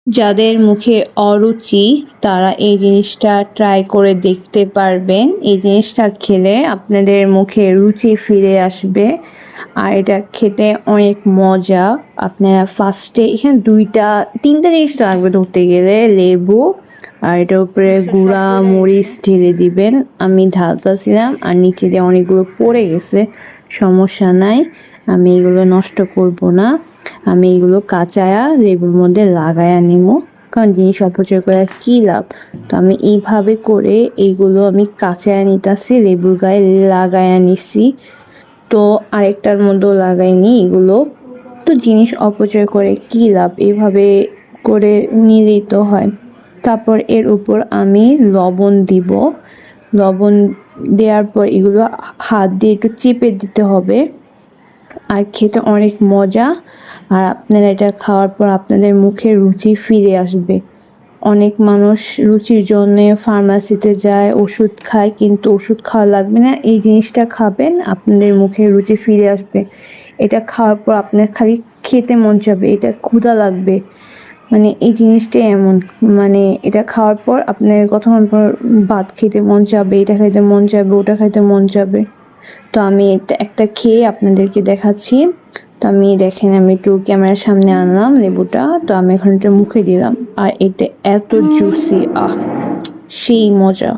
যাদের মুখে অরুচি তারা এই জিনিসটা ট্রাই করে দেখতে পারবেন। এই জিনিসটা খেলে আপনাদের মুখে রুচি ফিরে আসবে আর এটা খেতে অনেক মজা। আপনারা ফার্স্টে এখানে 3টা জিনিস লাগবে ধরতে গেলে, লেবু আর এটার উপরে গুঁড়া মরিচ ঢেলে দিবেন। আমি ঢালতেছিলাম আর নিচে দিয়ে অনেকগুলো পড়ে গেছে, সমস্যা নাই, আমি এগুলো নষ্ট করব না। আমি এগুলো কাঁচায়া লেবুর মধ্যে লাগায়া নিব, কারণ জিনিস অপচয় করে কী লাভ। তো আমি এইভাবে করে এইগুলো আমি কাঁচায়া নিতেছি, লেবুর গায়ে লাগায়া নিছি। তো আরেকটার মধ্যেও লাগাইনি এগুলো। তো জিনিস অপচয় করে কী লাভ, এইভাবে করে নিলেই তো হয়। তারপর এর উপর আমি লবণ দিব। লবণ দেওয়ার পর এগুলো হাত দিয়ে একটু চেপে দিতে হবে আর খেতে অনেক মজা। আর আপনারা এটা খাওয়ার পর আপনাদের মুখে রুচি ফিরে আসবে। অনেক মানুষ রুচির জন্য ফার্মাসিতে যায়, ওষুধ খায়, কিন্তু ওষুধ খাওয়া লাগবে না, এই জিনিসটা খাবেন আপনাদের মুখে রুচি ফিরে আসবে। এটা খাওয়ার পর আপনার খালি খেতে মন চাবে, এটা ক্ষুধা লাগবে, মানে এই জিনিসটাই এমন, মানে এটা খাওয়ার পর আপনার কতক্ষণ পর ভাত খেতে মন চাবে, এটা খাইতে মন চাবে, ওটা খাইতে মন চাবে। তো আমি এটা একটা খেয়ে আপনাদেরকে দেখাচ্ছি। তো আমি দেখেন আমি একটু ক্যামেরার সামনে আনলাম লেবুটা, তো আমি এখন এটা মুখে দিলাম আর এটা এত জুসি, সেই মজা।